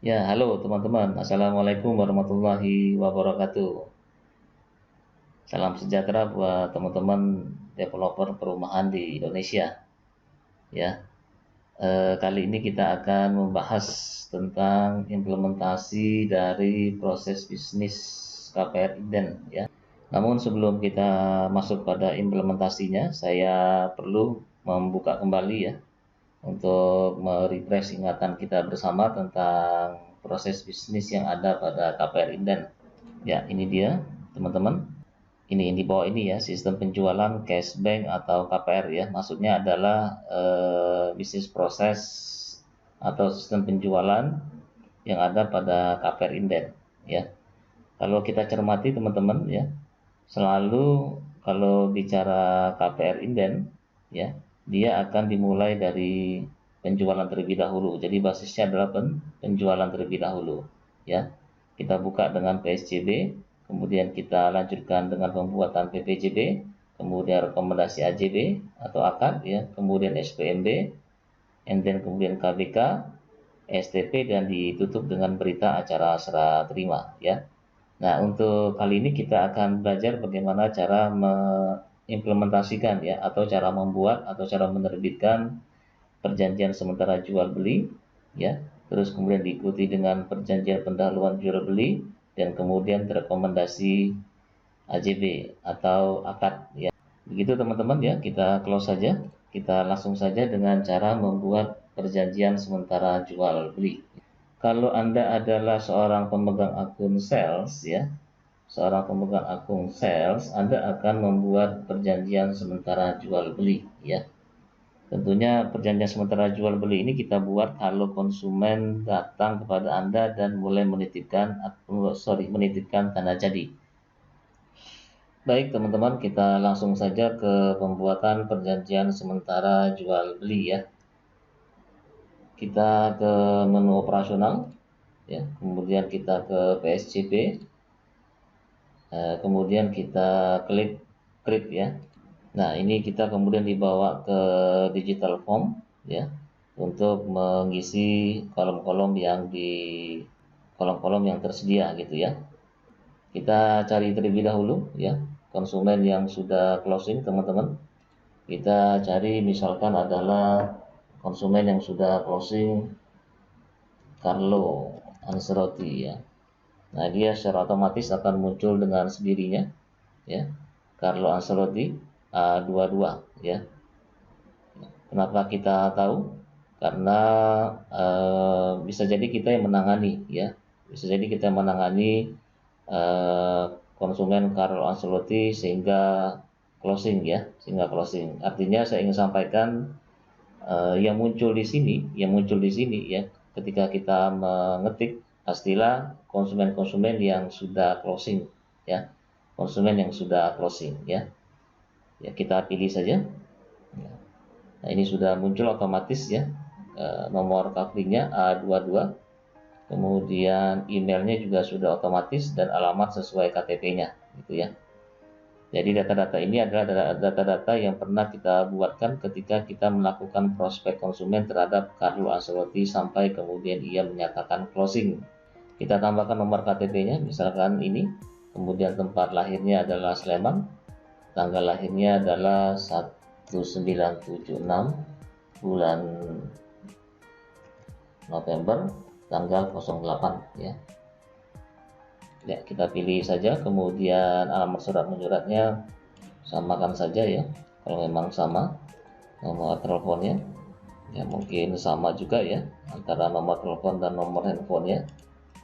Ya, halo teman-teman. Assalamualaikum warahmatullahi wabarakatuh. Salam sejahtera buat teman-teman developer perumahan di Indonesia. Ya, kali ini kita akan membahas tentang implementasi dari proses bisnis KPR Inden. Ya, namun sebelum kita masuk pada implementasinya, saya perlu membuka kembali ya untuk merefresh ingatan kita bersama tentang proses bisnis yang ada pada KPR Inden. Ya, ini dia teman-teman. Ini di bawah ini ya, sistem penjualan cashback atau KPR ya. Maksudnya adalah bisnis proses atau sistem penjualan yang ada pada KPR Inden ya. Kalau kita cermati teman-teman ya, selalu kalau bicara KPR Inden ya, dia akan dimulai dari penjualan terlebih dahulu. Jadi basisnya adalah penjualan terlebih dahulu ya. Kita buka dengan PSJB, kemudian kita lanjutkan dengan pembuatan PPJB, kemudian rekomendasi AJB atau akad ya, kemudian SPMB, and then kemudian KBK, STP, dan ditutup dengan berita acara serah terima ya. Nah, untuk kali ini kita akan belajar bagaimana cara mengimplementasikan ya, atau cara membuat atau cara menerbitkan perjanjian sementara jual beli ya, terus kemudian diikuti dengan perjanjian pendahuluan jual beli, dan kemudian rekomendasi AJB atau akad ya. Begitu teman-teman ya, kita close saja. Kita langsung saja dengan cara membuat perjanjian sementara jual beli. Kalau Anda adalah seorang pemegang akun sales ya, Anda akan membuat perjanjian sementara jual beli ya. Tentunya perjanjian sementara jual beli ini kita buat kalau konsumen datang kepada Anda dan mulai menitipkan tanda jadi. Baik teman-teman, kita langsung saja ke pembuatan perjanjian sementara jual beli ya. Kita ke menu operasional ya, kemudian kita ke PSCP, kemudian kita klik create ya. Nah, ini kita kemudian dibawa ke digital form ya, untuk mengisi kolom-kolom yang tersedia gitu ya. Kita cari terlebih dahulu ya konsumen yang sudah closing teman-teman. Kita cari misalkan adalah konsumen yang sudah closing Carlo Ancelotti ya. Nah, dia secara otomatis akan muncul dengan sendirinya ya. Carlo Ancelotti A22 ya. Kenapa kita tahu? Karena bisa jadi kita yang menangani ya. Bisa jadi kita menangani konsumen Carlo Ancelotti sehingga closing ya, Artinya saya ingin sampaikan yang muncul di sini ya, ketika kita mengetik pastilah konsumen-konsumen yang sudah closing ya, ya. Kita pilih saja. Nah, ini sudah muncul otomatis ya, nomor couplingnya A22, kemudian emailnya juga sudah otomatis dan alamat sesuai KTP-nya gitu ya. Jadi data-data ini adalah data-data yang pernah kita buatkan ketika kita melakukan prospek konsumen terhadap Carlo Ancelotti sampai kemudian ia menyatakan closing. Kita tambahkan nomor KTP-nya, misalkan ini, kemudian tempat lahirnya adalah Sleman, tanggal lahirnya adalah 1976 bulan November, tanggal 08 ya. Ya, kita pilih saja, kemudian alamat surat menyuratnya samakan saja ya, kalau memang sama. Nomor teleponnya ya mungkin sama juga ya antara nomor telepon dan nomor handphonenya.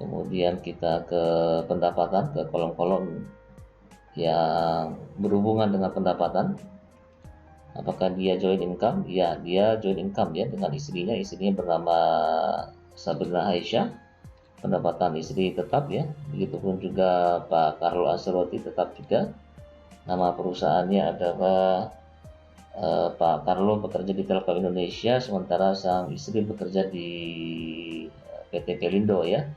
Kemudian kita ke pendapatan, ke kolom-kolom yang berhubungan dengan pendapatan. Apakah dia joint income? Ya, dia joint income ya dengan istrinya bernama Sabrina Aisyah. Pendapatan istri tetap ya, begitupun juga Pak Carlo Ancelotti tetap juga. Nama perusahaannya adalah Pak Carlo bekerja di Telkom Indonesia, sementara sang istri bekerja di PT Pelindo ya.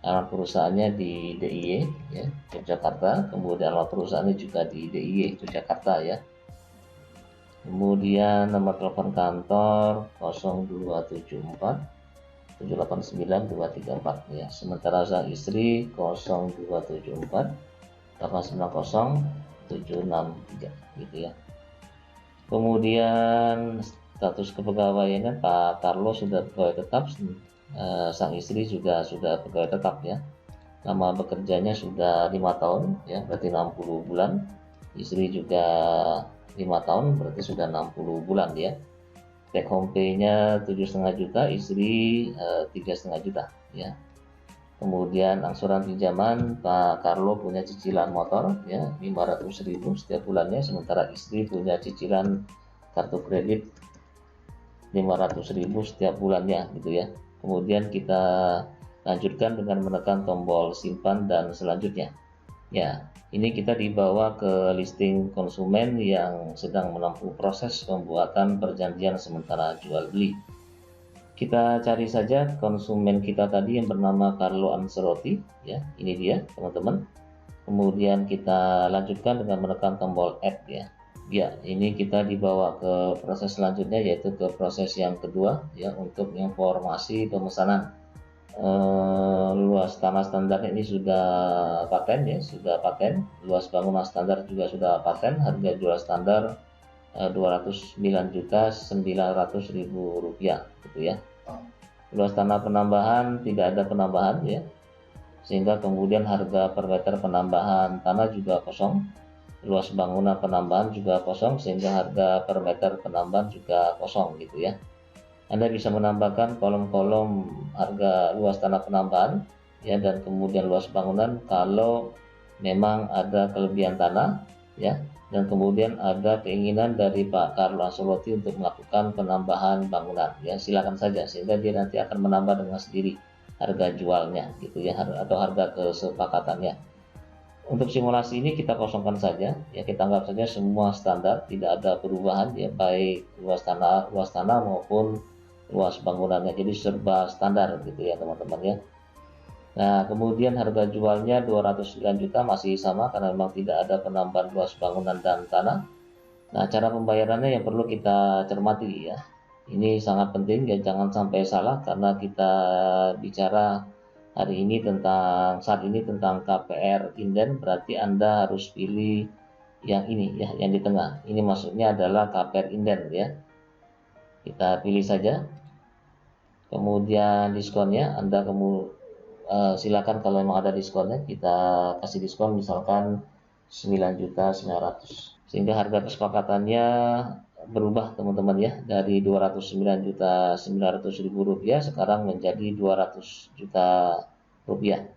Alamat perusahaannya di DIY ya, Yogyakarta. Kemudian alamat perusahaannya juga di DIY Yogyakarta ya. Kemudian nomor telepon kantor 0274 789-234 ya. Sementara sang istri 0274-890-763 gitu ya. Kemudian status kepegawaiannya Pak Carlo sudah pegawai tetap, sang istri juga sudah pegawai tetap ya. Lama bekerjanya sudah 5 tahun ya, berarti 60 bulan. Istri juga 5 tahun, berarti sudah 60 bulan ya. Take home pay-nya 7,5 juta, istri 3,5 juta ya. Kemudian angsuran pinjaman, Pak Carlo punya cicilan motor ya 500.000 setiap bulannya, sementara istri punya cicilan kartu kredit 500.000 setiap bulannya gitu ya. Kemudian kita lanjutkan dengan menekan tombol simpan dan selanjutnya. Ya, ini kita dibawa ke listing konsumen yang sedang menempuh proses pembuatan perjanjian sementara jual beli. Kita cari saja konsumen kita tadi yang bernama Carlo Ancelotti ya, ini dia teman-teman. Kemudian kita lanjutkan dengan menekan tombol add ya. Ya, ini kita dibawa ke proses selanjutnya, yaitu ke proses yang kedua ya, untuk informasi pemesanan. Luas tanah standar ini sudah paten ya, sudah paten. Luas bangunan standar juga sudah paten. Harga jual standar 209.900.000 rupiah gitu ya. Luas tanah penambahan tidak ada penambahan ya, sehingga kemudian harga per meter penambahan tanah juga kosong. Luas bangunan penambahan juga kosong, sehingga harga per meter penambahan juga kosong gitu ya. Anda bisa menambahkan kolom-kolom harga luas tanah penambahan ya, dan kemudian luas bangunan kalau memang ada kelebihan tanah ya, dan kemudian ada keinginan dari Pak Carlo Ancelotti untuk melakukan penambahan bangunan ya, silakan saja, sehingga dia nanti akan menambah dengan sendiri harga jualnya gitu ya, atau harga kesepakatannya. Untuk simulasi ini kita kosongkan saja ya, kita anggap saja semua standar, tidak ada perubahan ya, baik luas tanah maupun luas bangunannya, jadi serba standar gitu ya teman-teman ya. Nah, kemudian harga jualnya 209 juta masih sama karena memang tidak ada penambahan luas bangunan dan tanah. Nah, cara pembayarannya yang perlu kita cermati ya. Ini sangat penting ya, jangan sampai salah, karena kita bicara hari ini saat ini tentang KPR inden, berarti Anda harus pilih yang ini ya, yang di tengah. Ini maksudnya adalah KPR inden ya. Kita pilih saja. Kemudian diskonnya Anda silakan, kalau memang ada diskonnya kita kasih diskon misalkan 9.900.000, sehingga harga kesepakatannya berubah teman-teman ya, dari 209.900.000 rupiah sekarang menjadi 200 juta rupiah.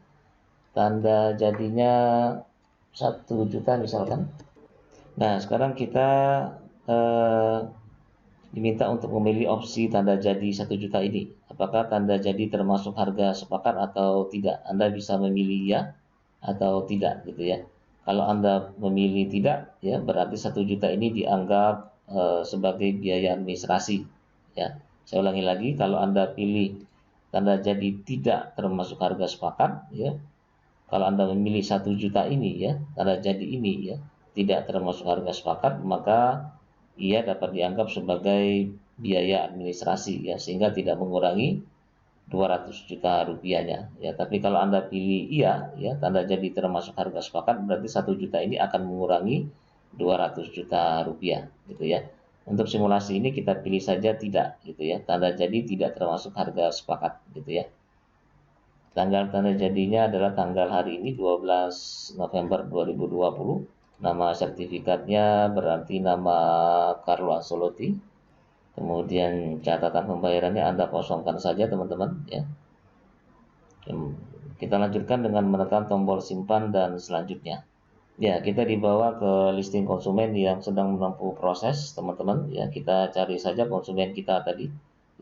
Tanda jadinya 1 juta misalkan. Nah, sekarang kita diminta untuk memilih opsi tanda jadi 1 juta ini. Apakah tanda jadi termasuk harga sepakat atau tidak? Anda bisa memilih ya atau tidak gitu ya. Kalau Anda memilih tidak ya, berarti 1 juta ini dianggap sebagai biaya administrasi ya. Saya ulangi lagi, kalau Anda pilih tanda jadi tidak termasuk harga sepakat ya. Kalau Anda memilih 1 juta ini ya, tanda jadi ini ya, tidak termasuk harga sepakat, maka ia dapat dianggap sebagai biaya administrasi ya, sehingga tidak mengurangi 200 juta rupiahnya ya. Tapi kalau Anda pilih iya ya, tanda jadi termasuk harga sepakat, berarti 1 juta ini akan mengurangi 200 juta rupiah gitu ya. Untuk simulasi ini kita pilih saja tidak gitu ya, tanda jadi tidak termasuk harga sepakat gitu ya. Tanggal tanda jadinya adalah tanggal hari ini 12 November 2020. Nama sertifikatnya berarti nama Carlo Ancelotti. Kemudian catatan pembayarannya Anda kosongkan saja teman-teman ya. Kita lanjutkan dengan menekan tombol simpan dan selanjutnya. Ya, kita dibawa ke listing konsumen yang sedang menempuh proses teman-teman ya. Kita cari saja konsumen kita tadi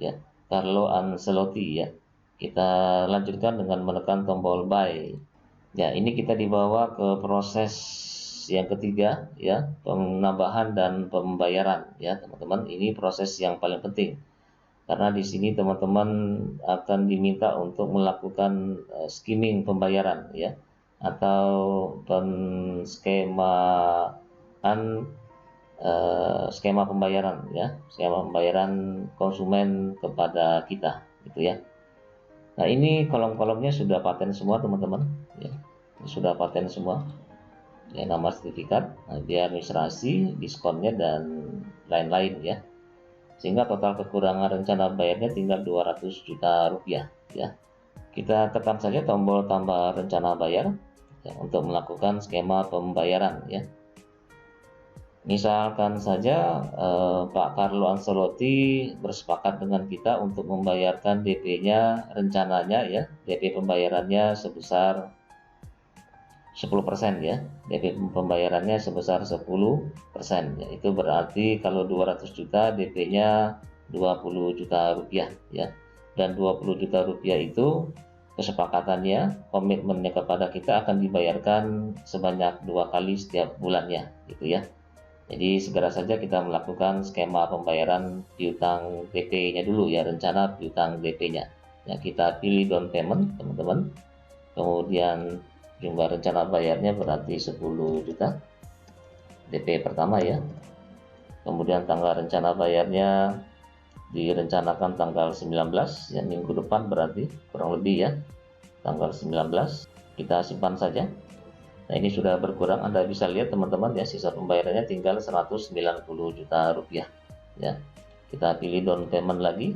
ya, Carlo Ancelotti ya. Kita lanjutkan dengan menekan tombol buy. Ya, ini kita dibawa ke proses yang ketiga ya, penambahan dan pembayaran ya teman-teman. Ini proses yang paling penting karena di sini teman-teman akan diminta untuk melakukan skimming pembayaran ya, atau skema pembayaran ya, skema pembayaran konsumen kepada kita gitu ya. Nah, ini kolom-kolomnya sudah paten semua teman-teman, ya. Sudah paten semua. Ya, nama sertifikat, biaya administrasi, diskonnya dan lain-lain ya. Sehingga total kekurangan rencana bayarnya tinggal 200 juta rupiah ya. Kita tekan saja tombol tambah rencana bayar ya, untuk melakukan skema pembayaran ya. Misalkan saja Pak Carlo Ancelotti bersepakat dengan kita untuk membayarkan DP-nya rencananya ya, DP pembayarannya sebesar 10% ya, DP pembayarannya sebesar 10% ya. Itu berarti kalau 200 juta DP-nya 20 juta rupiah ya. Dan 20 juta rupiah itu kesepakatannya, komitmennya kepada kita akan dibayarkan sebanyak 2 kali setiap bulannya gitu ya. Jadi segera saja kita melakukan skema pembayaran piutang DP-nya dulu ya, rencana piutang DP-nya. Ya, kita pilih down payment teman-teman. Kemudian jumlah rencana bayarnya berarti 10 juta DP pertama ya. Kemudian tanggal rencana bayarnya direncanakan tanggal 19 ya, minggu depan berarti kurang lebih ya, tanggal 19. Kita simpan saja. Nah, ini sudah berkurang, Anda bisa lihat teman-teman ya, sisa pembayarannya tinggal 190 juta rupiah ya. Kita pilih down payment lagi,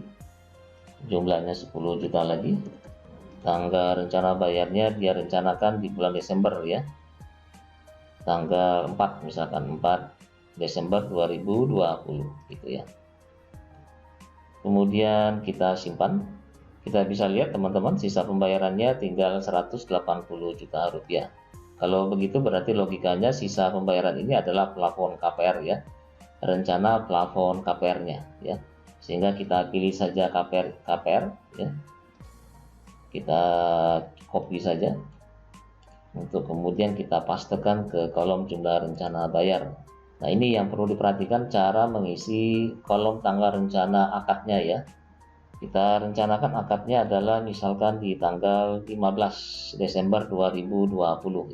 jumlahnya 10 juta lagi. Tanggal rencana bayarnya dia rencanakan di bulan Desember ya, tanggal 4 misalkan 4 Desember 2020 gitu ya. Kemudian kita simpan, kita bisa lihat teman-teman sisa pembayarannya tinggal 180 juta rupiah. Kalau begitu berarti logikanya sisa pembayaran ini adalah plafon KPR ya, rencana plafon KPR-nya ya. Sehingga kita pilih saja KPR ya. Kita copy saja untuk kemudian kita pastekan ke kolom jumlah rencana bayar. Nah, ini yang perlu diperhatikan cara mengisi kolom tanggal rencana akadnya ya. Kita rencanakan akadnya adalah misalkan di tanggal 15 Desember 2020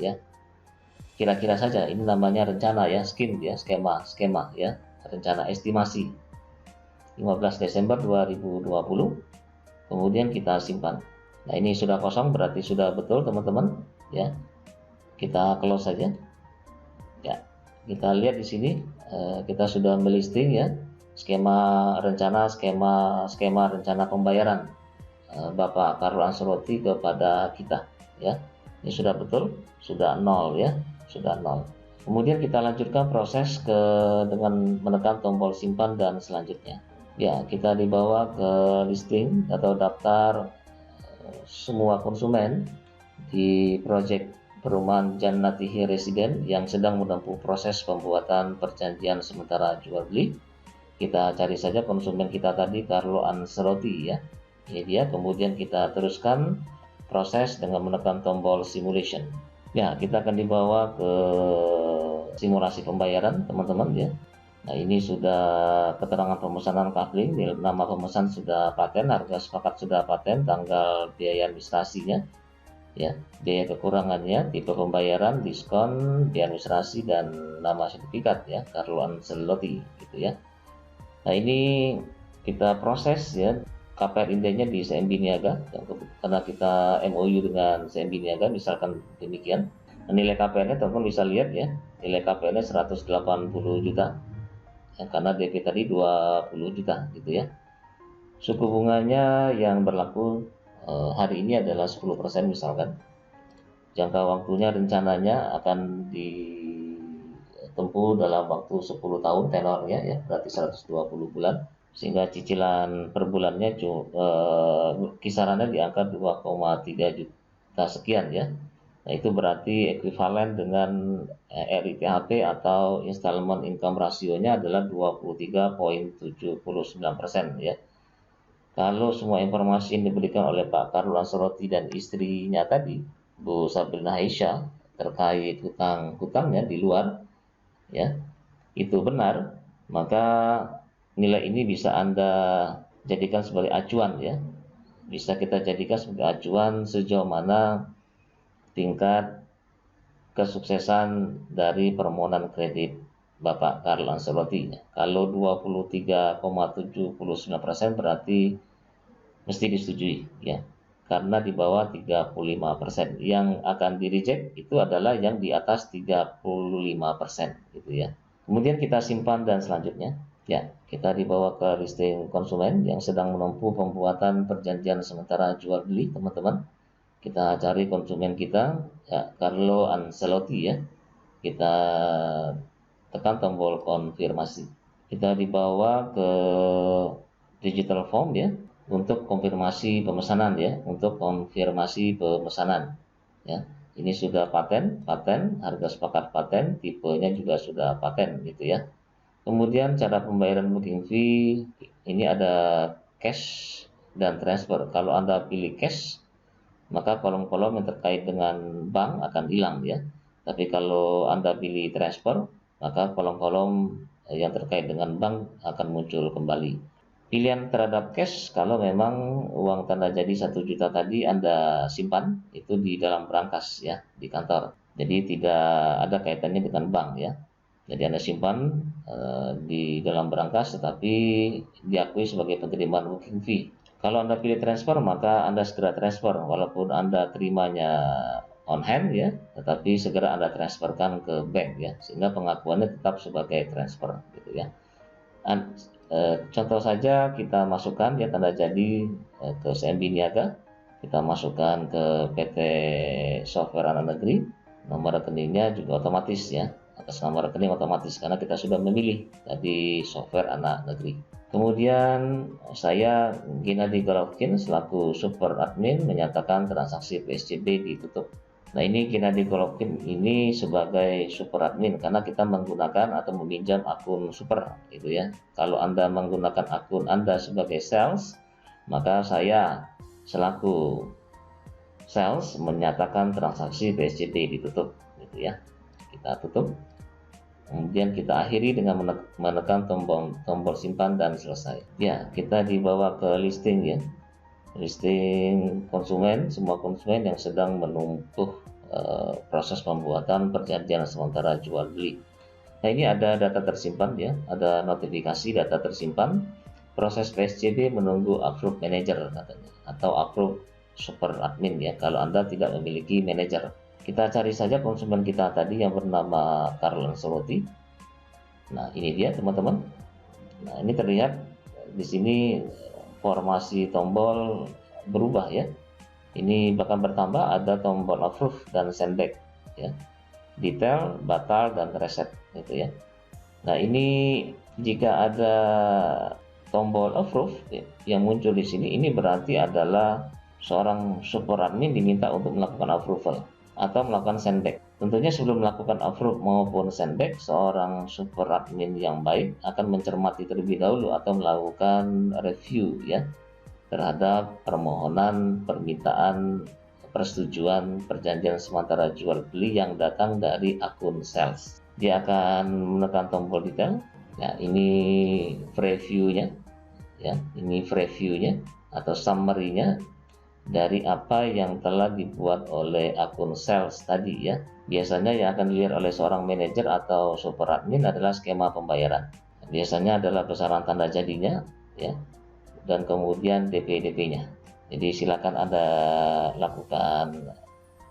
ya. Kira-kira saja ini namanya rencana ya, skema ya, rencana estimasi 15 Desember 2020. Kemudian kita simpan. Nah, ini sudah kosong berarti sudah betul teman-teman ya. Kita close saja ya. Kita lihat di sini kita sudah melisting ya skema rencana pembayaran Bapak Carlo Ancelotti kepada kita ya. Ini sudah betul, sudah nol ya, sudah nol. Kemudian kita lanjutkan proses dengan menekan tombol simpan dan selanjutnya. Ya, kita dibawa ke listing atau daftar semua konsumen di proyek perumahan Jannatihi Residen yang sedang menempuh proses pembuatan perjanjian sementara jual beli. Kita cari saja konsumen kita tadi, Carlo Ancelotti ya. Ini dia, kemudian kita teruskan proses dengan menekan tombol simulation. Ya, kita akan dibawa ke simulasi pembayaran teman-teman ya. Nah, ini sudah keterangan pemesanan kabling, nama pemesan sudah paten, harga sepakat sudah paten, tanggal biaya administrasinya, ya, biaya kekurangannya, tipe pembayaran, diskon, biaya administrasi dan nama sertifikat ya, Carlo Ancelotti gitu ya. Nah, ini kita proses ya, KPR indenya di CMB Niaga, karena kita MOU dengan CMB Niaga, misalkan demikian. Nah, nilai KPR-nya teman-teman bisa lihat ya, nilai KPR-nya 180 juta. Ya, karena DP tadi 20 juta gitu ya. Suku bunganya yang berlaku hari ini adalah 10% misalkan. Jangka waktunya rencananya akan ditempuh dalam waktu 10 tahun tenornya ya, berarti 120 bulan. Sehingga cicilan per bulannya kisarannya di angka 2,3 juta sekian ya. Nah, itu berarti ekuivalen dengan RITHP atau installment income rasionya adalah 23,79% ya. Kalau semua informasi yang diberikan oleh Pak Carlo Ancelotti dan istrinya tadi, Bu Sabrina Aisyah, terkait hutang-hutangnya di luar ya, itu benar, maka nilai ini bisa Anda jadikan sebagai acuan ya. Bisa kita jadikan sebagai acuan sejauh mana tingkat kesuksesan dari permohonan kredit Bapak Carlo Ancelotti. Kalau 23,79% berarti mesti disetujui ya. karena di bawah 35%. Yang akan di reject itu adalah yang di atas 35% gitu ya. Kemudian kita simpan dan selanjutnya ya, kita dibawa ke listing konsumen yang sedang menempuh pembuatan perjanjian sementara jual beli, teman-teman. Kita cari konsumen kita ya, Carlo Ancelotti ya. Kita tekan tombol konfirmasi. Kita dibawa ke digital form ya untuk konfirmasi pemesanan ya, untuk konfirmasi pemesanan ya. Ini sudah paten, harga sepakat paten, tipenya juga sudah paten gitu ya. Kemudian cara pembayaran booking fee ini ada cash dan transfer. Kalau Anda pilih cash, maka kolom-kolom yang terkait dengan bank akan hilang ya. Tapi kalau Anda pilih transfer, maka kolom-kolom yang terkait dengan bank akan muncul kembali. Pilihan terhadap cash, kalau memang uang tanda jadi 1 juta tadi Anda simpan itu di dalam brankas ya, di kantor. Jadi tidak ada kaitannya dengan bank ya. Jadi Anda simpan di dalam brankas tetapi diakui sebagai penerimaan booking fee. Kalau Anda pilih transfer, maka Anda segera transfer walaupun Anda terimanya on hand ya, tetapi segera Anda transferkan ke bank ya, sehingga pengakuannya tetap sebagai transfer gitu ya. Contoh saja kita masukkan ya tanda jadi ke CMB Niaga, kita masukkan ke PT Software Anak Negeri, nomor rekeningnya juga otomatis ya, atas nama rekening otomatis karena kita sudah memilih tadi Software Anak Negeri. Kemudian saya Gennady Golovkin selaku super admin menyatakan transaksi PSCB ditutup. Nah, ini Gennady Golovkin ini sebagai super admin karena kita menggunakan atau meminjam akun super gitu ya. Kalau Anda menggunakan akun Anda sebagai sales, maka saya selaku sales menyatakan transaksi PSCB ditutup gitu ya. Kita tutup. Kemudian kita akhiri dengan menekan tombol simpan dan selesai. Ya, kita dibawa ke listing ya. Listing konsumen, semua konsumen yang sedang menempuh proses pembuatan perjanjian sementara jual beli. Nah, ini ada data tersimpan ya, ada notifikasi data tersimpan. Proses PSCB menunggu approve manager katanya, atau approve super admin ya kalau Anda tidak memiliki manager. Kita cari saja konsumen kita tadi yang bernama Carlo Ancelotti. Nah, ini dia teman-teman. Nah, ini terlihat di sini formasi tombol berubah ya. Ini bahkan bertambah, ada tombol approve dan send back ya. Detail, batal dan reset gitu ya. Nah, ini jika ada tombol approve ya, yang muncul di sini, ini berarti adalah seorang super admin diminta untuk melakukan approval atau melakukan send back. Tentunya sebelum melakukan approve maupun send back, seorang super admin yang baik akan mencermati terlebih dahulu atau melakukan review ya terhadap permohonan permintaan persetujuan perjanjian sementara jual beli yang datang dari akun sales. Dia akan menekan tombol detail. Nah, ini preview-nya ya, ini preview-nya atau summary-nya dari apa yang telah dibuat oleh akun sales tadi ya. Biasanya yang akan dilihat oleh seorang manajer atau super admin adalah skema pembayaran. Biasanya adalah besaran tanda jadinya ya, dan kemudian DP-nya. Jadi silakan Anda lakukan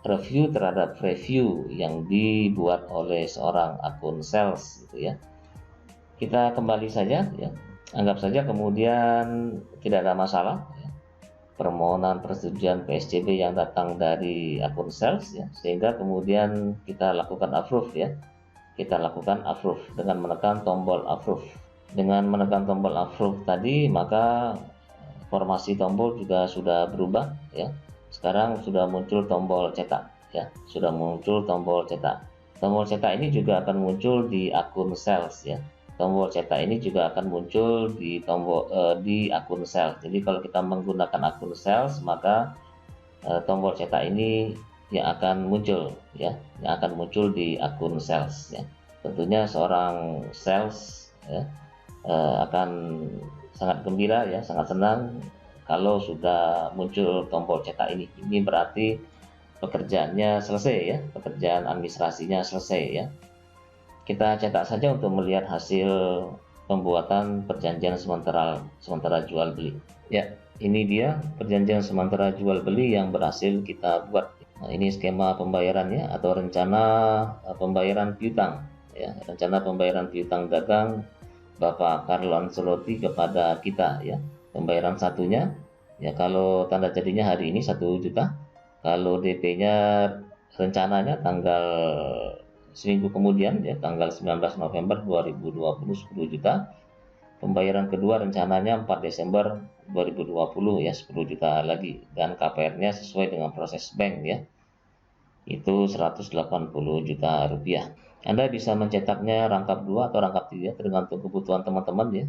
review terhadap review yang dibuat oleh seorang akun sales gitu ya. Kita kembali saja ya. Anggap saja kemudian tidak ada masalah ya, permohonan persetujuan PSCB yang datang dari akun sales ya, sehingga kemudian kita lakukan approve ya. Kita lakukan approve dengan menekan tombol approve. Dengan menekan tombol approve tadi, maka formasi tombol juga sudah berubah ya. Sekarang sudah muncul tombol cetak ya, sudah muncul tombol cetak. Tombol cetak ini juga akan muncul di akun sales ya. Tombol cetak ini juga akan muncul di di akun sales. Jadi kalau kita menggunakan akun sales, maka tombol cetak ini yang akan muncul ya, yang akan muncul di akun sales ya. Tentunya seorang sales ya, akan sangat gembira ya, sangat senang kalau sudah muncul tombol cetak ini. Ini berarti pekerjaannya selesai ya, pekerjaan administrasinya selesai ya. Kita cetak saja untuk melihat hasil pembuatan perjanjian sementara jual beli. Ya, Ini dia perjanjian sementara jual beli yang berhasil kita buat. Nah, ini skema pembayarannya atau rencana pembayaran piutang ya, rencana pembayaran piutang dagang Bapak Carlo Ancelotti kepada kita ya. Pembayaran satunya ya, kalau tanda jadinya hari ini 1 juta, kalau DP-nya rencananya tanggal seminggu kemudian ya, tanggal 19 November 2020 10 juta. Pembayaran kedua rencananya 4 Desember 2020 ya, 10 juta lagi, dan KPR-nya sesuai dengan proses bank ya, itu 180 juta rupiah. Anda bisa mencetaknya rangkap 2 atau rangkap 3 tergantung kebutuhan teman-teman ya.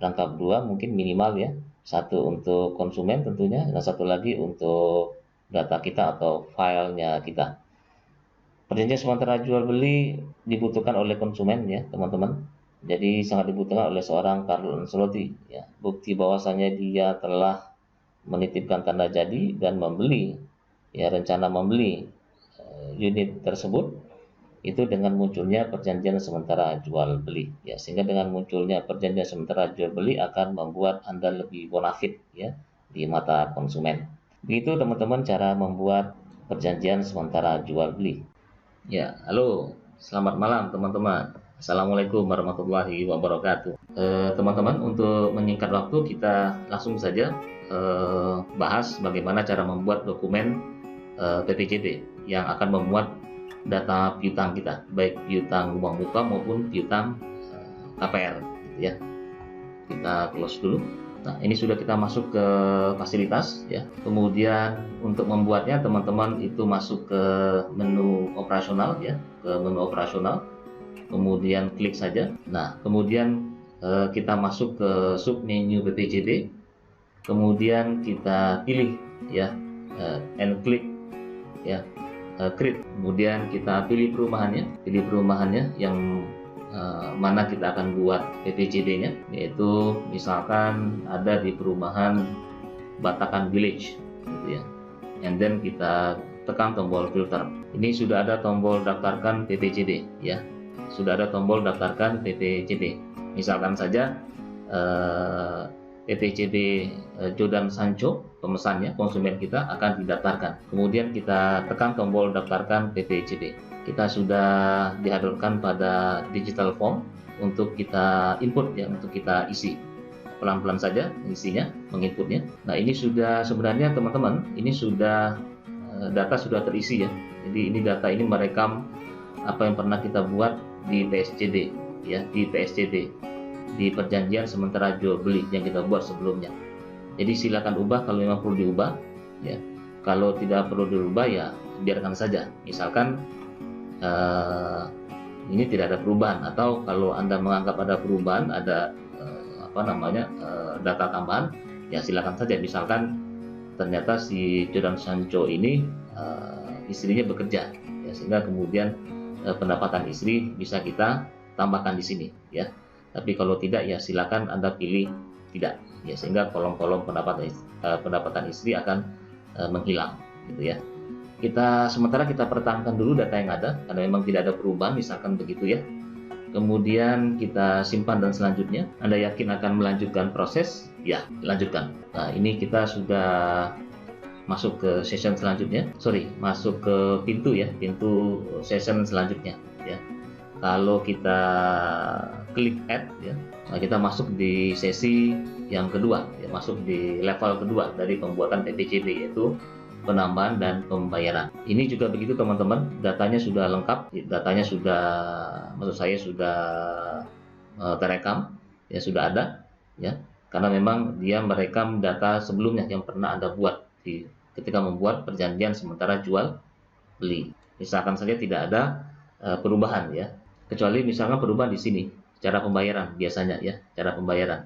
Rangkap 2 mungkin minimal ya, satu untuk konsumen tentunya, dan satu lagi untuk data kita atau filenya kita. Perjanjian sementara jual beli dibutuhkan oleh konsumen ya teman-teman. Jadi sangat dibutuhkan oleh seorang Carlo Ancelotti ya. Bukti bahwasanya dia telah menitipkan tanda jadi dan membeli ya, rencana membeli unit tersebut itu dengan munculnya perjanjian sementara jual beli ya. Sehingga dengan munculnya perjanjian sementara jual beli akan membuat Anda lebih bonafit ya di mata konsumen. Begitu teman-teman cara membuat perjanjian sementara jual beli. Ya, halo, selamat malam teman-teman. Assalamualaikum warahmatullahi wabarakatuh. Teman-teman, untuk menyingkat waktu kita langsung saja bahas bagaimana cara membuat dokumen PPJB yang akan memuat data piutang kita, baik piutang uang muka maupun piutang KPR, gitu ya. Kita close dulu. Nah, ini sudah kita masuk ke fasilitas ya. Kemudian untuk membuatnya teman-teman itu masuk ke menu operasional ya, ke menu operasional. Kemudian klik saja. Nah, kemudian kita masuk ke sub menu PPJB. Kemudian kita pilih ya, and klik ya, create. Kemudian kita pilih perumahannya yang mana kita akan buat PPJB-nya, yaitu misalkan ada di perumahan Batakan Village gitu ya. And then kita tekan tombol filter. Ini sudah ada tombol daftarkan PPJB ya. Sudah ada tombol daftarkan PPJB. Misalkan saja PPJB Jordan Sancho, pemesannya, konsumen kita akan didaftarkan. Kemudian kita tekan tombol daftarkan PPJB. Kita sudah dihadapkan pada digital form untuk kita input ya, untuk kita isi. Pelan-pelan saja isinya, menginputnya. Nah, ini sudah sebenarnya teman-teman, ini sudah data sudah terisi ya. Jadi ini data ini merekam apa yang pernah kita buat di PSJB ya, di PSJB, di perjanjian sementara jual beli yang kita buat sebelumnya. Jadi silakan ubah kalau memang perlu diubah ya. Kalau tidak perlu dirubah ya biarkan saja. Misalkan ini tidak ada perubahan, atau kalau Anda menganggap ada perubahan, ada data tambahan, ya silakan saja. Misalkan ternyata si Jordan Sancho ini istrinya bekerja ya, sehingga kemudian pendapatan istri bisa kita tambahkan di sini ya. Tapi kalau tidak ya silakan Anda pilih tidak ya, sehingga kolom-kolom pendapatan istri akan menghilang gitu ya. Sementara kita pertahankan dulu data yang ada karena memang tidak ada perubahan, misalkan begitu ya. Kemudian kita simpan dan selanjutnya Anda yakin akan melanjutkan proses, ya lanjutkan. Nah, ini kita sudah masuk ke session selanjutnya, masuk ke pintu session selanjutnya ya. Kalau kita klik add ya, nah kita masuk di sesi yang kedua ya, masuk di level kedua dari pembuatan PPJB, yaitu penambahan dan pembayaran. Ini juga begitu teman-teman, datanya sudah lengkap, datanya sudah, maksud saya sudah terekam ya, sudah ada ya, karena memang dia merekam data sebelumnya yang pernah Anda buat ketika membuat perjanjian sementara jual beli. Misalkan saja tidak ada perubahan ya, kecuali misalkan perubahan di sini cara pembayaran. Biasanya ya, cara pembayaran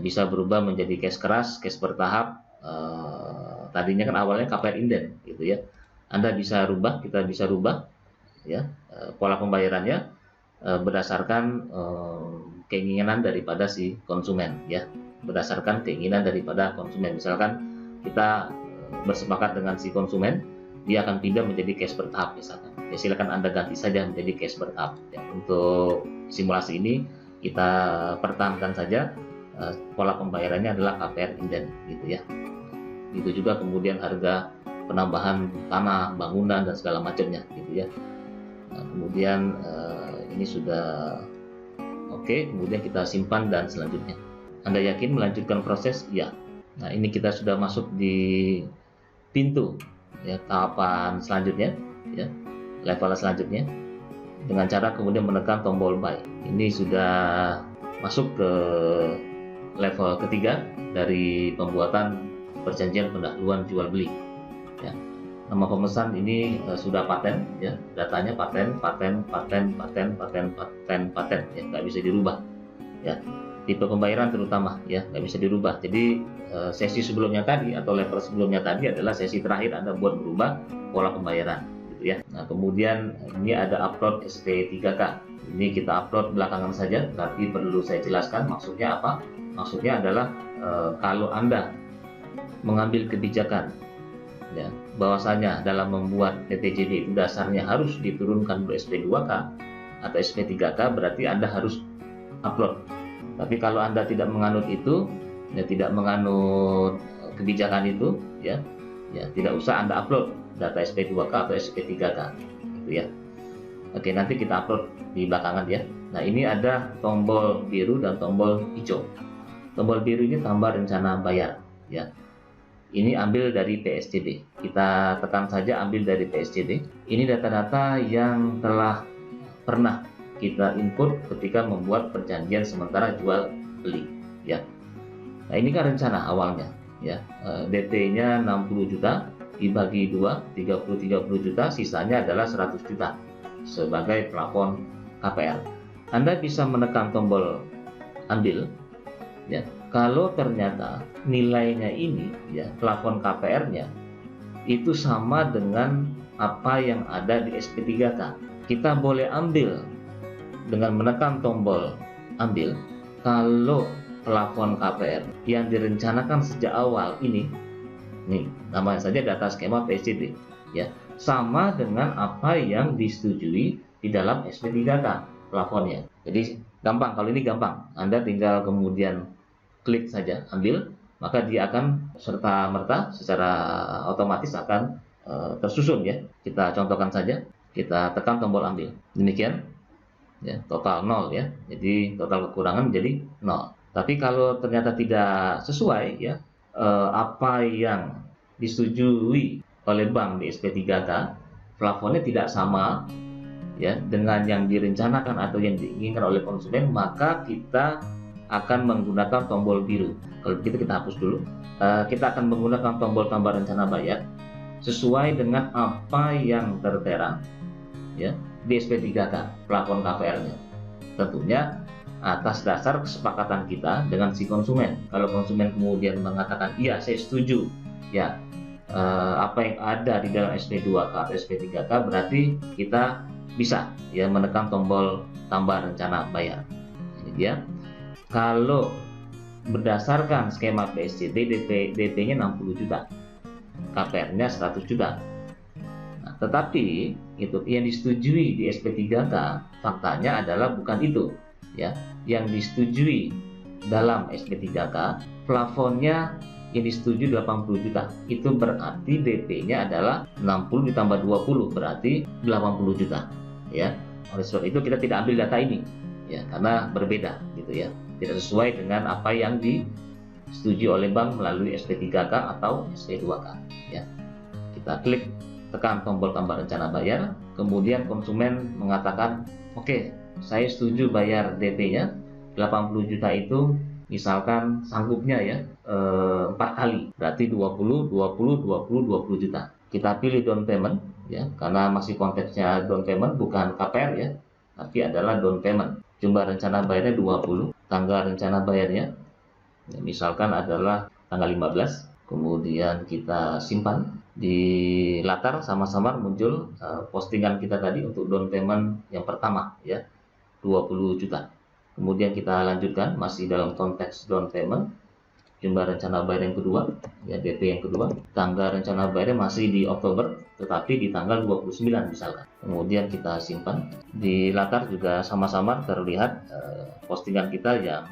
bisa berubah menjadi cash keras, cash bertahap. Tadinya kan awalnya KPR inden gitu ya, Anda bisa rubah, kita bisa rubah ya pola pembayarannya berdasarkan keinginan daripada si konsumen ya, berdasarkan keinginan daripada konsumen. Misalkan kita bersepakat dengan si konsumen, dia akan pindah menjadi cash bertahap misalkan, ya silakan Anda ganti saja menjadi cash bertahap ya. Untuk simulasi ini kita pertahankan saja pola pembayarannya adalah KPR inden gitu ya. Itu juga kemudian harga penambahan tanah, bangunan dan segala macamnya gitu ya. Nah, kemudian ini sudah oke, kemudian kita simpan dan selanjutnya. Anda yakin melanjutkan proses? Ya. Nah, ini kita sudah masuk di pintu ya, tahapan selanjutnya ya, level selanjutnya dengan cara kemudian menekan tombol buy. Ini sudah masuk ke level ketiga dari pembuatan perjanjian pendahuluan jual beli ya. Nama pemesan ini sudah paten ya, datanya paten ya, nggak bisa dirubah ya. Tipe pembayaran terutama ya, nggak bisa dirubah. Jadi sesi sebelumnya tadi atau level sebelumnya tadi adalah sesi terakhir Anda buat berubah pola pembayaran gitu ya. Nah, kemudian ini ada upload SP3K. Ini kita upload belakangan saja, tapi perlu saya jelaskan maksudnya apa. Maksudnya adalah kalau Anda mengambil kebijakan ya, bahwasanya dalam membuat PPJB itu dasarnya harus diturunkan SP2K atau SP3K, berarti Anda harus upload. Tapi kalau Anda tidak menganut itu, ya tidak menganut kebijakan itu, ya tidak usah Anda upload data SP2K atau SP3K, gitu ya. Oke, nanti kita upload di belakangan ya. Nah, ini ada tombol biru dan tombol hijau. Tombol biru ini tambah rencana bayar, ya. Ini ambil dari PSJB. Kita tekan saja ambil dari PSJB. Ini data-data yang telah pernah kita input ketika membuat perjanjian sementara jual beli ya. Nah, ini kan rencana awalnya ya. DP-nya 60 juta dibagi 2, 30 juta, sisanya adalah 100 juta sebagai plafon KPR. Anda bisa menekan tombol ambil ya. Kalau ternyata nilainya ini ya, plafon KPR-nya itu sama dengan apa yang ada di SP3K. Kita boleh ambil dengan menekan tombol ambil kalau plafon KPR yang direncanakan sejak awal ini, nih namanya saja data skema PSJB ya, sama dengan apa yang disetujui di dalam SP3K plafonnya. Jadi gampang, kalau ini gampang, Anda tinggal kemudian klik saja ambil, maka dia akan serta merta secara otomatis akan tersusun ya. Kita contohkan saja, kita tekan tombol ambil, demikian ya, total 0 ya, jadi total kekurangan menjadi 0. Tapi kalau ternyata tidak sesuai ya, apa yang disetujui oleh bank di SP3K, plafonnya tidak sama ya dengan yang direncanakan atau yang diinginkan oleh konsumen, maka kita akan menggunakan tombol biru. Kalau begitu kita hapus dulu. Kita akan menggunakan tombol tambah rencana bayar sesuai dengan apa yang tertera ya di SP3K plafon KPR-nya. Tentunya atas dasar kesepakatan kita dengan si konsumen. Kalau konsumen kemudian mengatakan iya saya setuju ya, apa yang ada di dalam SP2K atau SP3K, berarti kita bisa ya menekan tombol tambah rencana bayar. Ini dia. Kalau berdasarkan skema PSJB, DP-nya 60 juta, KPR-nya 100 juta. Nah, tetapi itu yang disetujui di SP3K, faktanya adalah bukan itu ya. Yang disetujui dalam SP3K, plafonnya yang disetujui 80 juta. Itu berarti DP-nya adalah 60 ditambah 20 berarti 80 juta ya. Oleh sebab itu kita tidak ambil data ini ya, karena berbeda gitu ya. Tidak sesuai dengan apa yang disetujui oleh bank melalui SP3K atau SP2K ya. Kita klik tekan tombol tambah rencana bayar, kemudian konsumen mengatakan oke, saya setuju bayar DP-nya 80 juta itu misalkan sanggupnya ya 4 kali, berarti 20 juta. Kita pilih down payment ya, karena masih konteksnya down payment bukan KPR ya, tapi adalah down payment. Jumlah rencana bayarnya 20, tanggal rencana bayarnya ya, misalkan adalah tanggal 15. Kemudian kita simpan. Di latar sama-sama muncul postingan kita tadi untuk down payment yang pertama ya, 20 juta. Kemudian kita lanjutkan masih dalam konteks down payment. Jumlah rencana bayar yang kedua ya, DP yang kedua, tanggal rencana bayarnya masih di Oktober tetapi di tanggal 29 misalkan. Kemudian kita simpan. Di latar juga sama-sama terlihat postingan kita yang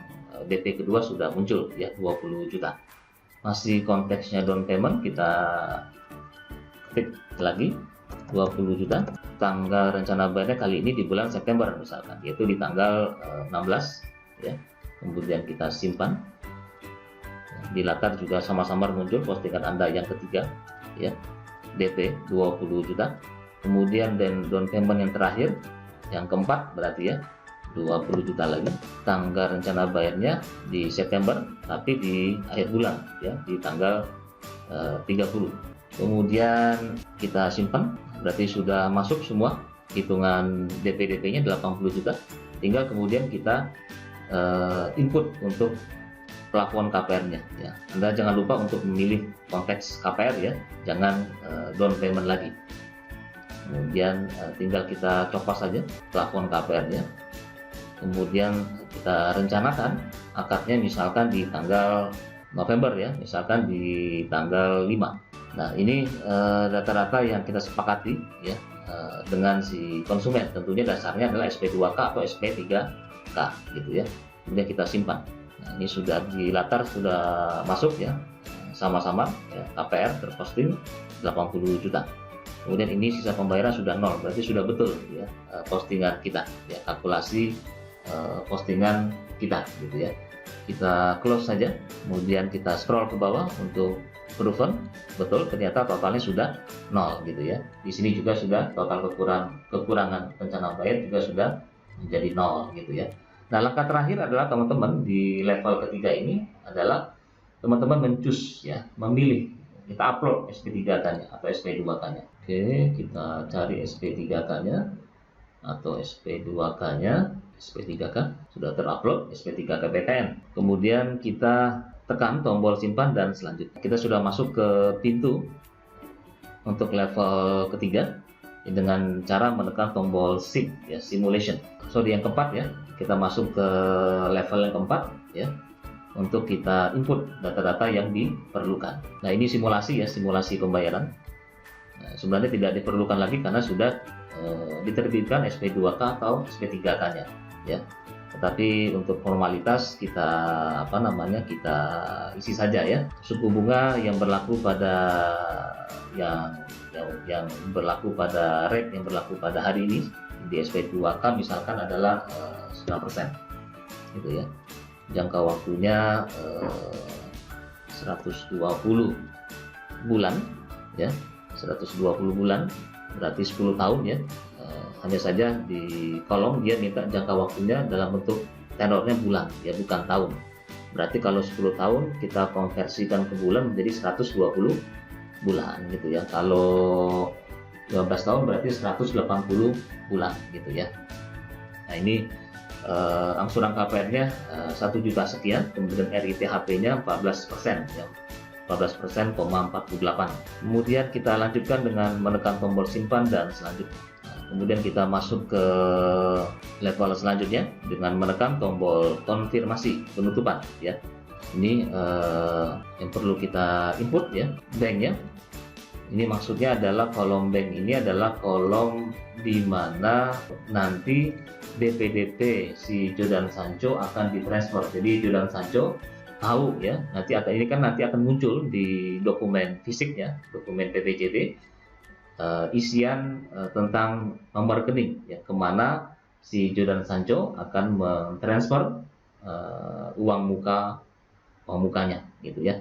DP kedua sudah muncul ya, 20 juta. Masih konteksnya down payment, kita klik lagi 20 juta. Tanggal rencana bayarnya kali ini di bulan September misalkan, yaitu di tanggal 16 ya. Kemudian kita simpan. Di latar juga sama-sama muncul postingan Anda yang ketiga ya, DP 20 juta. Kemudian dan down payment yang terakhir, yang keempat berarti ya, 20 juta lagi. Tanggal rencana bayarnya di September, tapi di akhir bulan ya, di tanggal 30. Kemudian kita simpan, berarti sudah masuk semua hitungan DP-DP-nya 80 juta. Tinggal kemudian kita input untuk pelaporan KPR-nya ya. Anda jangan lupa untuk memilih konteks KPR ya, jangan down payment lagi. Kemudian tinggal kita copot saja pelaporan KPR-nya. Kemudian kita rencanakan akadnya misalkan di tanggal November ya, misalkan di tanggal 5. Nah, ini rata-rata yang kita sepakati ya dengan si konsumen. Tentunya dasarnya adalah SP2K atau SP3K gitu ya. Kemudian kita simpan. Nah, ini sudah di latar sudah masuk ya, sama-sama ya, KPR terposting 80 juta. Kemudian ini sisa pembayaran sudah 0, berarti sudah betul ya postingan kita ya, kalkulasi postingan kita gitu ya. Kita close saja, kemudian kita scroll ke bawah untuk proven, betul ternyata totalnya sudah 0 gitu ya. Di sini juga sudah total kekurangan rencana bayar juga sudah menjadi 0 gitu ya. Nah, langkah terakhir adalah teman-teman di level ketiga ini adalah teman-teman mencus ya, memilih. Kita upload SP3K-nya atau SP2K-nya. Oke, kita cari SP3K-nya atau SP2K-nya. SP3K sudah terupload, SP3K PTN. Kemudian kita tekan tombol simpan dan selanjutnya. Kita sudah masuk ke pintu untuk level ketiga dengan cara menekan tombol SIM ya, simulation. Di yang keempat ya, kita masuk ke level yang keempat ya, untuk kita input data-data yang diperlukan. Nah, ini simulasi ya, simulasi pembayaran. Nah, sebenarnya tidak diperlukan lagi karena sudah diterbitkan SP2K atau SP3K-nya ya. Tetapi untuk formalitas kita kita isi saja ya. Suku bunga yang berlaku pada yang berlaku pada rate yang berlaku pada hari ini di SP2K misalkan adalah 9% gitu ya. Jangka waktunya 120 bulan ya, 120 bulan berarti 10 tahun ya. Hanya saja di kolom dia minta jangka waktunya dalam bentuk tenornya bulan ya, bukan tahun. Berarti kalau 10 tahun kita konversikan ke bulan menjadi 120 bulan gitu ya. Kalau 12 tahun berarti 180 bulan gitu ya. Nah, ini angsuran KPR-nya 1 juta sekian, kemudian RITHP-nya 14% ya. 14,48. Kemudian kita lanjutkan dengan menekan tombol simpan dan selanjutnya. Kemudian kita masuk ke level selanjutnya dengan menekan tombol konfirmasi penutupan ya. Ini yang perlu kita input ya, banknya. Ini maksudnya adalah kolom bank ini adalah kolom di mana nanti DP si Jordan Sancho akan ditransfer. Jadi Jordan Sancho tahu ya, nanti akan muncul di dokumen fisik ya, dokumen PPJT isian tentang nomor rekening ya, kemana si Jordan Sancho akan mentransfer uang mukanya gitu ya.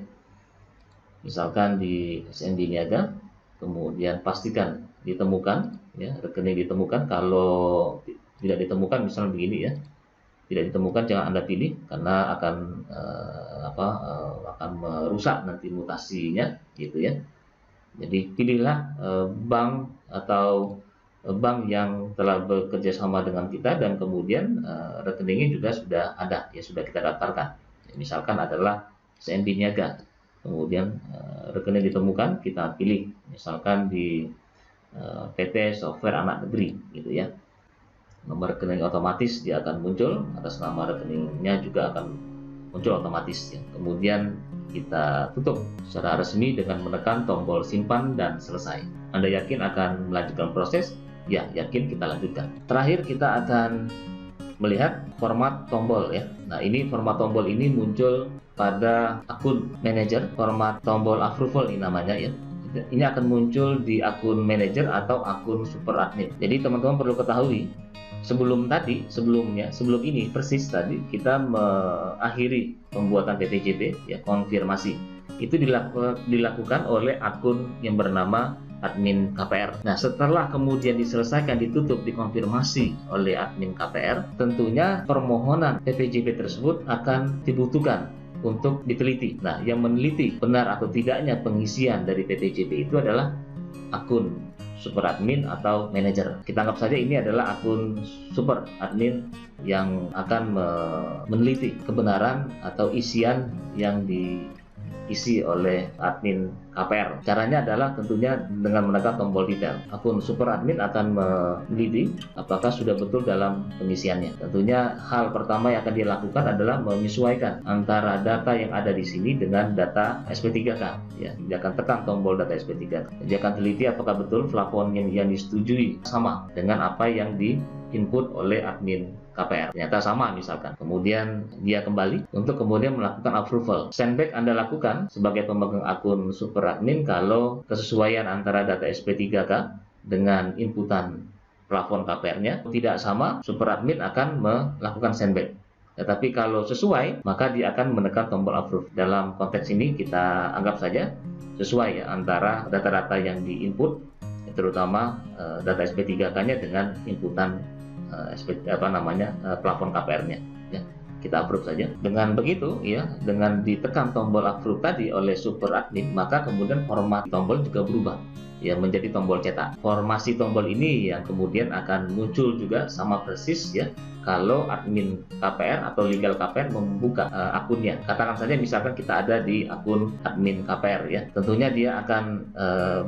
Misalkan di SND Niaga, kemudian pastikan ditemukan ya, rekening ditemukan. Kalau tidak ditemukan misalnya begini ya, tidak ditemukan jangan Anda pilih karena akan akan merusak nanti mutasinya gitu ya. Jadi pilihlah bank atau bank yang telah bekerja sama dengan kita dan kemudian rekeningnya juga sudah ada ya, sudah kita daftarkan. Misalkan adalah SND Niaga. Kemudian rekening ditemukan, kita pilih misalkan di PT Software Anak Negeri gitu ya. Nomor rekening otomatis dia akan muncul, atas nama rekeningnya juga akan muncul otomatis ya. Kemudian kita tutup secara resmi dengan menekan tombol simpan dan selesai. Anda yakin akan melanjutkan proses? Ya, yakin, kita lanjutkan. Terakhir kita akan melihat format tombol ya. Nah, ini format tombol ini muncul pada akun manager, format tombol approval ini namanya ya. Ini akan muncul di akun manager atau akun super admin. Jadi teman-teman perlu ketahui, sebelum ini persis tadi kita mengakhiri pembuatan PPJP ya, konfirmasi itu dilakukan oleh akun yang bernama admin KPR. Nah, setelah kemudian diselesaikan, ditutup, dikonfirmasi oleh admin KPR, tentunya permohonan PPJP tersebut akan dibutuhkan untuk diteliti. Nah, yang meneliti benar atau tidaknya pengisian dari PPJP itu adalah akun super admin atau manajer. Kita anggap saja ini adalah akun super admin yang akan meneliti kebenaran atau isian yang diisi oleh admin KPR. Caranya adalah tentunya dengan menekan tombol detail. Akun super admin akan meneliti apakah sudah betul dalam pengisiannya. Tentunya hal pertama yang akan dilakukan adalah menyesuaikan antara data yang ada di sini dengan data SP3K. Ya, dia akan tekan tombol data SP3K. Dia akan teliti apakah betul plafon yang disetujui sama dengan apa yang di-input oleh admin KPR. Ternyata sama misalkan. Kemudian dia kembali untuk kemudian melakukan approval. Sandback Anda lakukan sebagai pemegang akun super admin kalau kesesuaian antara data SP3K dengan inputan plafon KPR-nya tidak sama, super admin akan melakukan sandback. Tetapi kalau sesuai, maka dia akan menekan tombol approve. Dalam konteks ini kita anggap saja sesuai ya antara data-data yang diinput, terutama data SP3K-nya dengan inputan plafon KPR-nya ya. Kita approve saja. Dengan begitu ya, dengan ditekan tombol approve tadi oleh super admin, maka kemudian format tombol juga berubah ya menjadi tombol cetak. Formasi tombol ini yang kemudian akan muncul juga sama persis ya kalau admin KPR atau legal KPR membuka akunnya. Katakan saja misalkan kita ada di akun admin KPR ya. Tentunya dia akan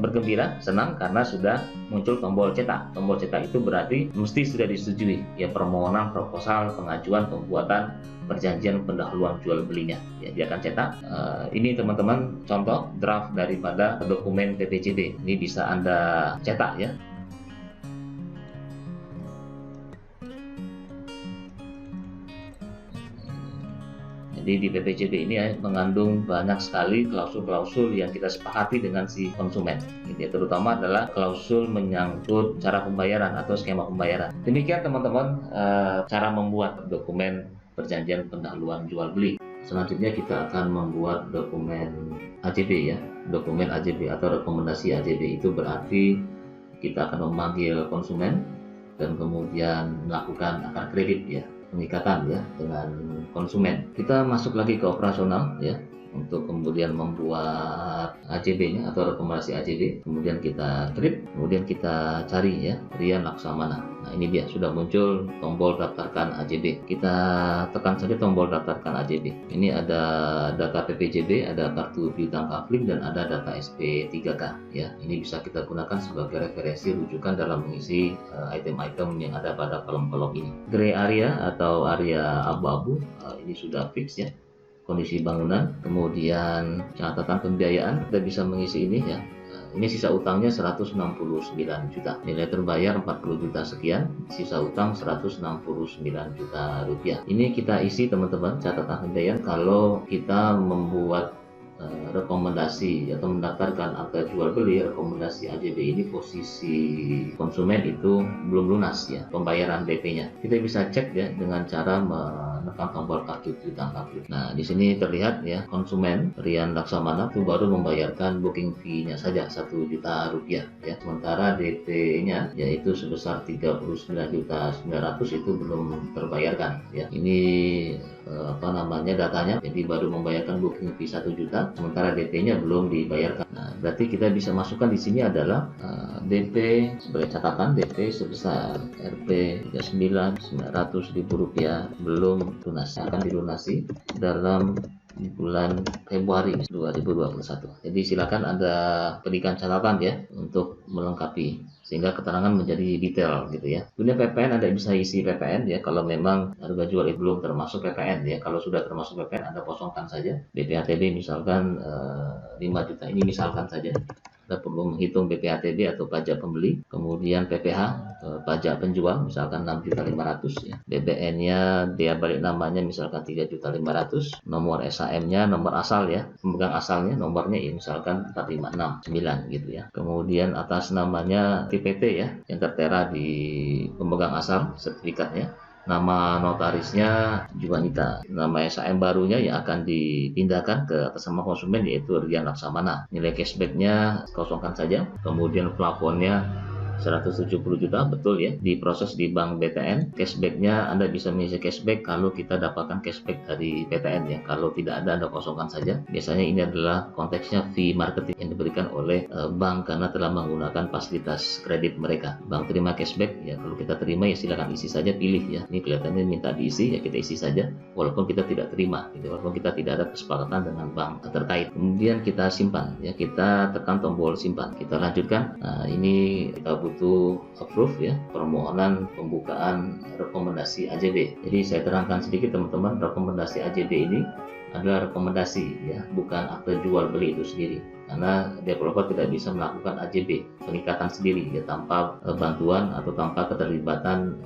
bergembira, senang karena sudah muncul tombol cetak. Tombol cetak itu berarti mesti sudah disetujui ya permohonan proposal pengajuan pembuatan perjanjian pendahuluan jual belinya ya, dia akan cetak. Ini teman-teman contoh draft daripada dokumen PPJP. Ini bisa Anda cetak ya. Jadi di PPJP ini mengandung banyak sekali klausul-klausul yang kita sepakati dengan si konsumen. Ini terutama adalah klausul menyangkut cara pembayaran atau skema pembayaran. Demikian teman-teman cara membuat dokumen perjanjian pendahuluan jual beli. Selanjutnya kita akan membuat dokumen AJB ya. Dokumen AJB atau rekomendasi AJB itu berarti kita akan memanggil konsumen dan kemudian melakukan akad kredit ya, pengikatan ya dengan konsumen. Kita masuk lagi ke operasional ya untuk kemudian membuat AJB-nya atau rekomendasi AJB. Kemudian kita klik, kemudian kita cari ya Rian Laksamana. Nah, ini dia sudah muncul tombol daftarkan AJB. Kita tekan saja tombol daftarkan AJB. Ini ada data PPJB, ada kartu piutang kafling dan ada data SP3K ya. Ini bisa kita gunakan sebagai referensi rujukan dalam mengisi item-item yang ada pada kolom-kolom ini. Gray area atau area abu-abu ini sudah fix ya. Kondisi bangunan, kemudian catatan pembiayaan, kita bisa mengisi ini ya. Ini sisa utangnya 169 juta, nilai terbayar 40 juta sekian, sisa utang 169 juta rupiah. Ini kita isi teman-teman catatan pembiayaan kalau kita membuat rekomendasi atau mendaftarkan akta jual beli rekomendasi AJB ini posisi konsumen itu belum lunas ya pembayaran DP-nya. Kita bisa cek ya dengan cara menekan tombol kartu piutang kafling. Nah, di sini terlihat ya konsumen Rian Laksamana itu baru membayarkan booking fee-nya saja 1 juta rupiah ya. Sementara DP-nya yaitu sebesar 39.900 itu belum terbayarkan ya. Ini datanya, jadi baru membayarkan booking fee 1 juta sementara DP-nya belum dibayarkan. Nah, berarti kita bisa masukkan di sini adalah DP sebagai catatan, DP sebesar Rp 39.900.000 belum lunas, akan dilunasi dalam bulan Februari 2021. Jadi silakan Anda berikan catatan ya untuk melengkapi sehingga keterangan menjadi detail gitu ya. Kemudian PPN Anda bisa isi PPN ya kalau memang harga jual itu belum termasuk PPN ya. Kalau sudah termasuk PPN Anda kosongkan saja. DP ATB misalkan 5 juta ini misalkan saja. Kita perlu menghitung BPHTB atau pajak pembeli, kemudian PPh, pajak penjual, misalkan 6.500.000 ya. BBN-nya, dia balik namanya misalkan 3.500.000, nomor SHM-nya, nomor asal ya, pemegang asalnya, nomornya ya, misalkan 45699 gitu ya. Kemudian atas namanya TPT ya, yang tertera di pemegang asal sertifikatnya. Nama notarisnya Juanita. Nama SHM barunya yang akan dipindahkan ke atas nama konsumen yaitu Rian Laksamana. Nilai cashbacknya kosongkan saja. Kemudian plafonnya 170 juta, betul ya, diproses di Bank BTN. Cashbacknya Anda bisa mengisi cashback kalau kita dapatkan cashback dari BTN ya. Kalau tidak ada, Anda kosongkan saja. Biasanya ini adalah konteksnya fee marketing yang diberikan oleh bank karena telah menggunakan fasilitas kredit mereka. Bank terima cashback ya, kalau kita terima ya silakan isi saja, pilih ya. Ini kelihatannya minta diisi ya, kita isi saja walaupun kita tidak terima gitu, walaupun kita tidak ada kesepakatan dengan bank terkait. Kemudian kita simpan ya, kita tekan tombol simpan, kita lanjutkan. Nah, ini kita butuh approve ya, permohonan pembukaan rekomendasi AJB. Jadi saya terangkan sedikit teman-teman, rekomendasi AJB ini adalah rekomendasi ya, bukan akte jual beli itu sendiri. Karena developer tidak bisa melakukan AJB peningkatan sendiri ya, tanpa bantuan atau tanpa keterlibatan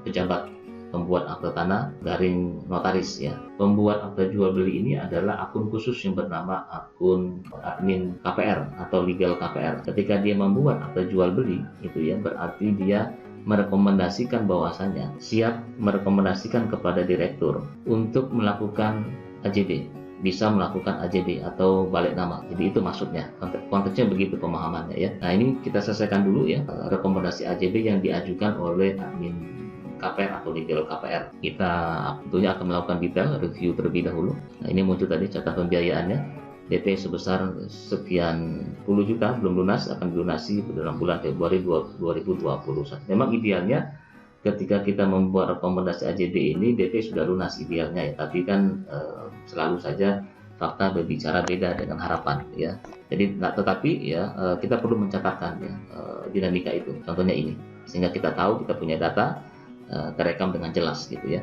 pejabat pembuat akte tanah garing notaris ya. Pembuat akte jual beli ini adalah akun khusus yang bernama akun admin KPR atau legal KPR. Ketika dia membuat akte jual beli itu ya, berarti dia merekomendasikan bahwasanya siap merekomendasikan kepada direktur untuk melakukan AJB, bisa melakukan AJB atau balik nama. Jadi itu maksudnya, konteksnya begitu pemahamannya ya. Nah, ini kita selesaikan dulu ya, rekomendasi AJB yang diajukan oleh admin KPR atau legal KPR. Kita tentunya akan melakukan detail review terlebih dahulu. Nah, ini muncul tadi catatan pembiayaannya. DP sebesar sekian puluh juta belum lunas, akan dilunasi dalam bulan Februari 2021. Memang idealnya ketika kita membuat rekomendasi AJB ini DP sudah lunas idealnya ya, tapi kan selalu saja fakta berbicara beda dengan harapan ya. Jadi tetapi ya kita perlu mencatatkan ya dinamika itu. Contohnya ini, sehingga kita tahu kita punya data terekam dengan jelas gitu ya.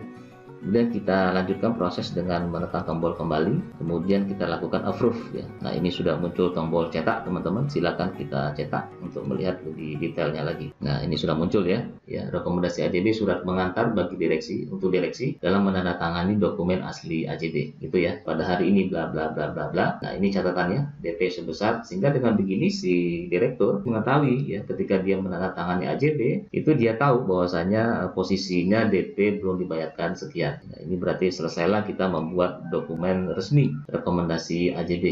Kemudian kita lanjutkan proses dengan menekan tombol kembali, kemudian kita lakukan approve ya. Nah, ini sudah muncul tombol cetak teman-teman, silakan kita cetak untuk melihat lebih detailnya lagi. Nah, ini sudah muncul ya. Ya, rekomendasi AJB surat mengantar bagi direksi untuk direksi dalam menandatangani dokumen asli AJB gitu ya. Pada hari ini bla bla bla bla bla. Nah, ini catatannya DP sebesar, sehingga dengan begini si direktur mengetahui ya, ketika dia menandatangani AJB itu dia tahu bahwasanya posisinya DP belum dibayarkan sekian. Nah, ini berarti selesailah kita membuat dokumen resmi rekomendasi AJB.